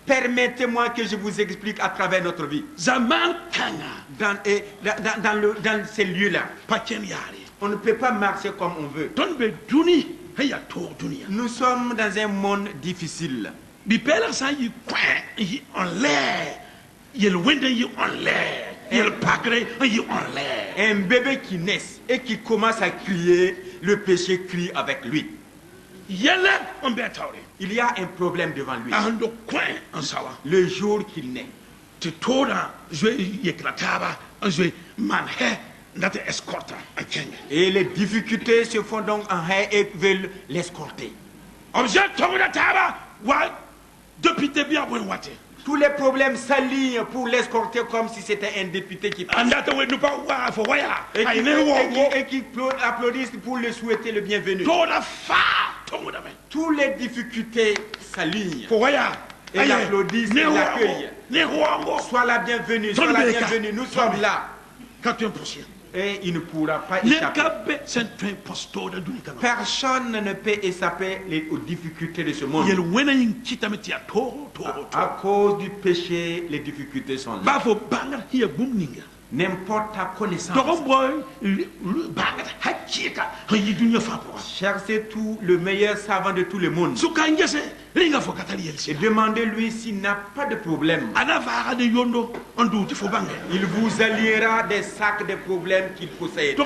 Permettez-moi que je vous explique à travers notre vie. Dans ces lieux-là, on ne peut pas marcher comme on veut. Nous sommes dans un monde difficile. Un bébé qui naît et qui commence à crier, le péché crie avec lui. Il y a un problème devant lui. Le jour qu'il naît. Et les difficultés se font donc en haie et veulent l'escorter. Tous les problèmes s'alignent pour l'escorter comme si c'était un député qui passe. Et qui applaudissent pour le souhaiter le bienvenu. Toutes les difficultés s'alignent. Et l'applaudissent et l'accueillent. Sois la bienvenue, sois la bienvenue, nous sommes là. Et il ne pourra pas échapper. Personne ne peut échapper aux difficultés de ce monde. À cause du péché, les difficultés sont là. N'importe ta connaissance. Cherchez tout le meilleur savant de tout le monde. Et demandez-lui s'il n'a pas de problème. Il vous alliera des sacs de problèmes qu'il possède.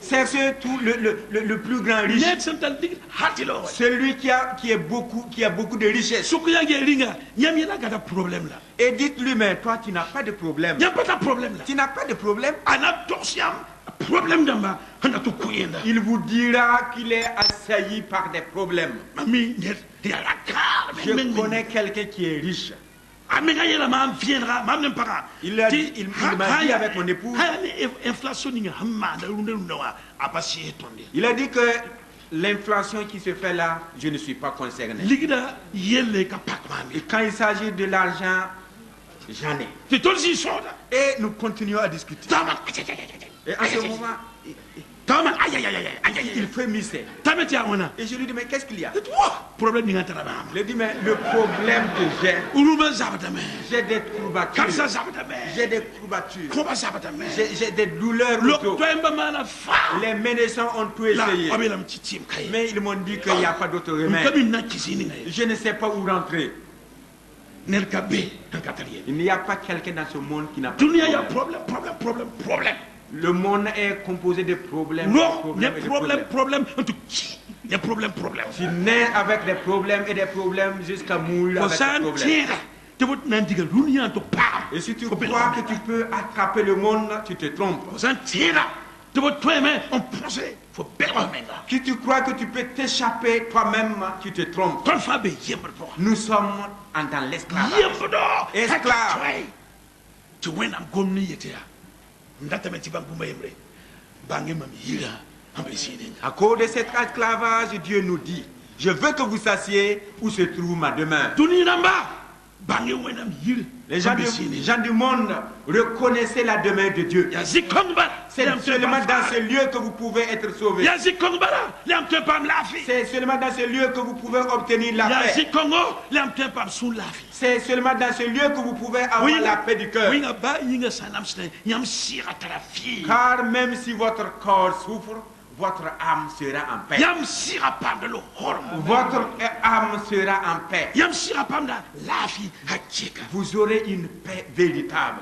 Cherchez tout le plus grand riche. Celui qui a beaucoup de richesses. Et dites-lui, mais toi tu n'as pas de problème. Tu n'as pas de problème. Il vous dira qu'il est assailli par des problèmes. Je connais quelqu'un qui est riche. Il m'a dit avec mon épouse. Il a dit que l'inflation qui se fait là, je ne suis pas concerné. Et quand il s'agit de l'argent, j'en ai. Et nous continuons à discuter. Et à ce moment, il frémissait. Et je lui dis, mais qu'est-ce qu'il y a? Il dit, mais le problème que j'ai des courbatures. J'ai des courbatures. J'ai des douleurs. Les médecins ont tout essayé. Mais ils m'ont dit qu'il n'y a pas d'autre remède. Je ne sais pas où rentrer. Il n'y a pas quelqu'un dans ce monde qui n'a pas de problème. Le monde est composé de problèmes. Tu nais avec des problèmes et des problèmes jusqu'à mourir avec des problèmes. Et si tu crois que tu peux attraper le monde, tu te trompes. Si tu crois que tu peux t'échapper toi-même, tu te trompes. Nous sommes dans l'esclavage. À cause de cet esclavage, Dieu nous dit, je veux que vous sachiez où se trouve ma demeure. Les gens du monde reconnaissez la demeure de Dieu. C'est seulement dans ce lieu que vous pouvez être sauvés. C'est seulement dans ce lieu que vous pouvez obtenir la paix. C'est seulement dans ce lieu que vous pouvez avoir la paix du cœur. Car même si votre corps souffre, votre âme sera en paix. Votre âme sera en paix. Vous aurez une paix véritable.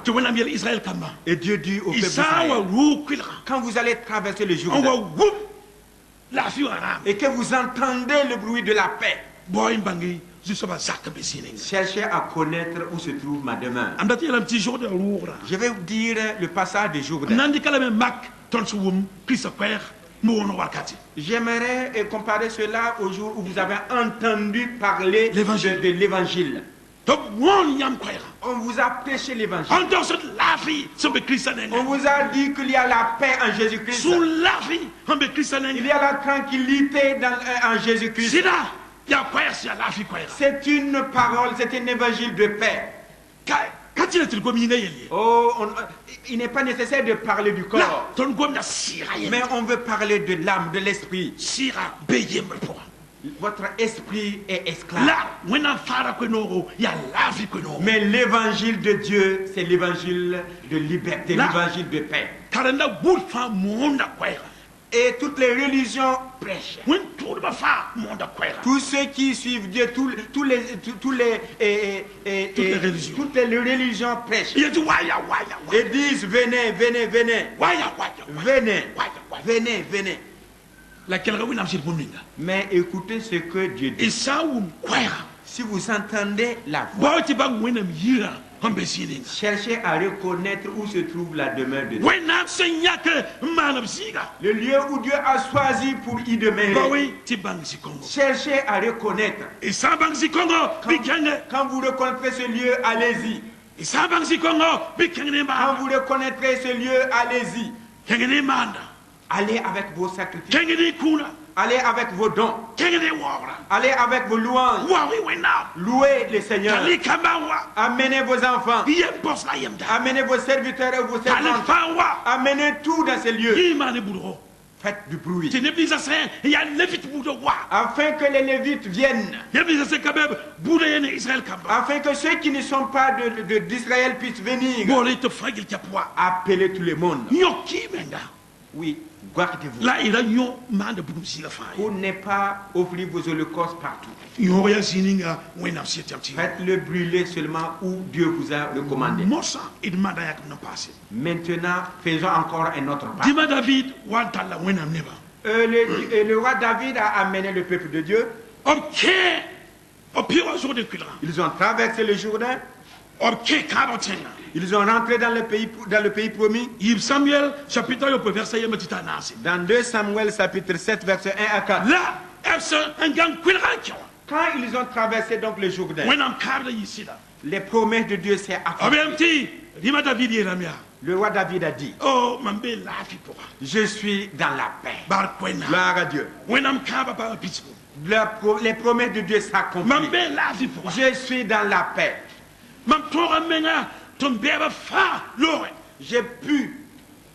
Et Dieu dit au peuple d'Israël, quand vous allez traverser le Jourdain et que vous entendez le bruit de la paix, cherchez à connaître où se trouve ma demeure. Je vais vous dire le passage du Jourdain. J'aimerais comparer cela au jour où vous avez entendu parler de l'évangile. On vous a prêché l'évangile. On vous a dit qu'il y a la paix en Jésus-Christ. Il y a la tranquillité en Jésus-Christ. C'est une parole, c'est un évangile de paix. Il n'est pas nécessaire de parler du corps, mais on veut parler de l'âme, de l'esprit. Votre esprit est esclave. Là, wena fara kwenoro ya lafi kwenoro. Mais l'évangile de Dieu, c'est l'évangile de liberté, Là. l'évangile de paix. Karenda bulfa monda kwera. Et toutes les religions prêchent. Wen tout ba fa monda kwera. Tous ceux qui suivent Dieu, toutes les religions prêchent. Il dit waya waya waya. Et disent, venez, venez, venez. Waya waya. Venez, Waya waya. venez, venez. La kelga wina mshit boninga. Mais écoutez ce que Dieu dit. Isa wum kwera. Si vous entendez la voix, Ba ti ba wena mira hambe sininga. cherchez à reconnaître où se trouve la demeure de Dieu. Wena senya ke manam siga. Le lieu où Dieu a choisi pour y demeurer. Ba wi ti bang si Congo. Cherchez à reconnaître. Isa bang si Congo bikenge. Quand vous reconnaîtrez ce lieu, allez-y. Isa bang si Congo bikenge Quand ba. vous reconnaîtrez ce lieu, allez-y. Kenge manda. Allez avec vos sacrifices. Kenge kuna. Allez avec vos dons. Kenge wora. Allez avec vos louanges. Wa wi wena. Louez le Seigneur. Kali kamawa. Amenez vos enfants. Yem boss la yem da. Amenez vos serviteurs et vos Kali servantes. fawa. Amenez tout dans ces lieux. Imane budro. Faites du bruit. Ti ne bisa sen ya levit budo wa. Afin que les Lévites viennent. Ya bisa sen kabeb budo yene Israël kamba. Afin que ceux qui ne sont pas d'Israël puissent venir. Bole te fagil kapwa. Appeler tout le monde. Nyoki menga. Oui, gardez-vous. La ira nyo mande budum siga fa. Pour ne pas offrir vos holocaustes partout. Nyo ya sininga wena siete amti. Faites-le brûler seulement où Dieu vous a recommandé. Mosa id manda yak na passé. Maintenant, faisons encore un autre pas. Dima David wantala wena neba. Le roi David a amené le peuple de Dieu. Ok. Au pire jour de kulra. Ils ont traversé le Jourdain. Ok kabotenga. Ils sont rentrés dans le pays promis. Yib Samuel chapitre yo verset yema titanasi. Dans 2 Samuel chapitre 7 verset 1 à 4. Là, efse un gang kulra kyo. Quand ils ont traversé donc le Jourdain, Wena kabla yisida. les promesses de Dieu s'est accomplies. Abemti Dima David yeramia. Le roi David a dit, Oh mambe lafi pour. je suis dans la paix. Bar kwena. Gloire à Dieu. Wena mkaba pa pitbu. Les promesses de Dieu s'accomplissent. Mambe lafi pour. Je suis dans la paix. Mam tora menga tombeba fa lore. J'ai pu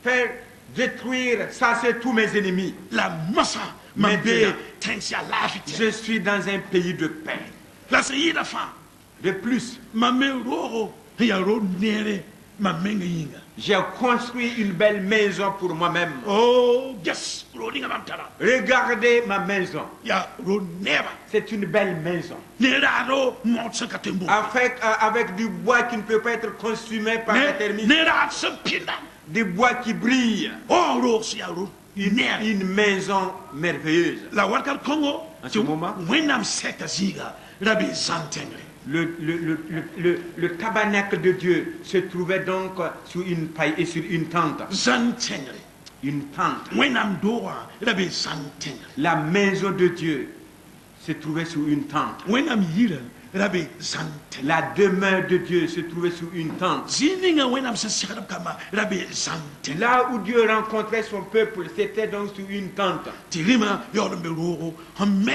faire détruire, chasser tous mes ennemis. La massa mambe Maintenant. tensia lafi. Je suis dans un pays de paix. La seyida fa. De plus, Mambe roro ya ro nere mamenga yinga. j'ai construit une belle maison pour moi-même. Oh yes, rodinga mamtara. Regardez ma maison. Ya ro neba. C'est une belle maison. Nera ro motsa katembo. Avec du bois qui ne peut pas être consumé par la termite. Nera sepinda. Du bois qui brille. Oh ro si ya ro. Nera. Une maison merveilleuse. La warkal Congo. En ce moment, Wenam seta ziga. Rabi santengre. Le tabernacle de Dieu se trouvait donc sur une paille et sur une tente. Santengre. Une tente. Wenam doa. Rabi santengre. La maison de Dieu se trouvait sur une tente. Wenam yira. Rabi santengre. La demeure de Dieu se trouvait sur une tente. Zininga wenam sa sikadab kama. Rabi santengre. Là où Dieu rencontrait son peuple, c'était donc sur une tente. Tirima yorumbe roro. Hamme.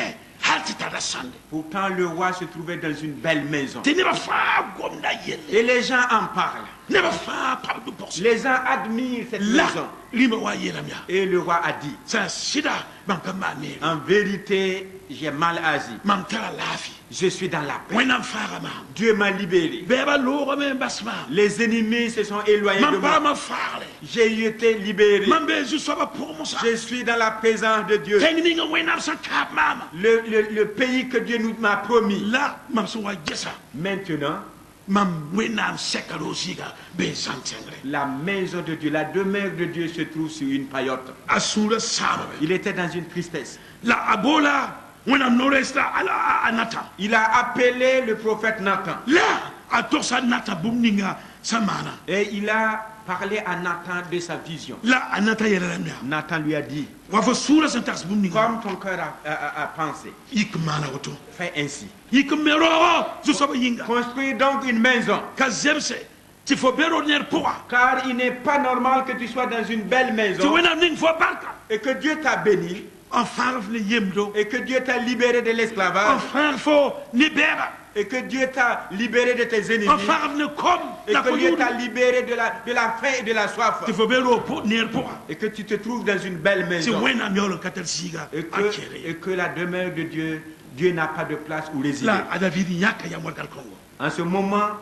Haltita sande. Pourtant, le roi se trouvait dans une belle maison. Te neba fa gomna yele. Et les gens en parlent. Neba fa pabdu porsi. Les gens admirent cette La maison. lima wa yeramia. Et le roi a dit, Sa sida bankama ne. en vérité, j'ai mal agi. Mamtara lafi. Je suis dans la paix. Wenam farama. Dieu m'a libéré. Beba loro me basma. Les ennemis se sont éloignés de Mamba moi. ma farle. J'ai été libéré. Mambe je sois pour mon sa. Je suis dans la présence de Dieu. Tengninga wenam sa kap mama. Le pays que Dieu nous m'a promis. La mam so wa gesa. Maintenant, Mam wenam sekalo siga be santengre. la maison de Dieu, la demeure de Dieu se trouve sur une paillote. Asura sababe. Il était dans une tristesse. La abola wenam noresta ala anata. Il a appelé le prophète Nathan. La atosa nata bumninga samana. Et il a parlé à Nathan de sa vision. La anata yeramia. Nathan lui a dit, Wa fo sura santas bumninga. comme ton cœur a pensé, Ikmana woto. fais ainsi. Ikmero je sois yinga. Construis donc une maison. Kazemse. Tu faut bero ner poa. Car il n'est pas normal que tu sois dans une belle Tu maison wenam ning fo barka. et que Dieu t'a béni En farf le yemdo. et que Dieu t'a libéré de l'esclavage En farfo ni beba. Et que Dieu t'a libéré de tes ennemis. Et que Dieu t'a libéré de la faim et de la soif. Et que tu te trouves dans une belle maison. Et que la demeure de Dieu, Dieu n'a pas de place où résider. En ce moment,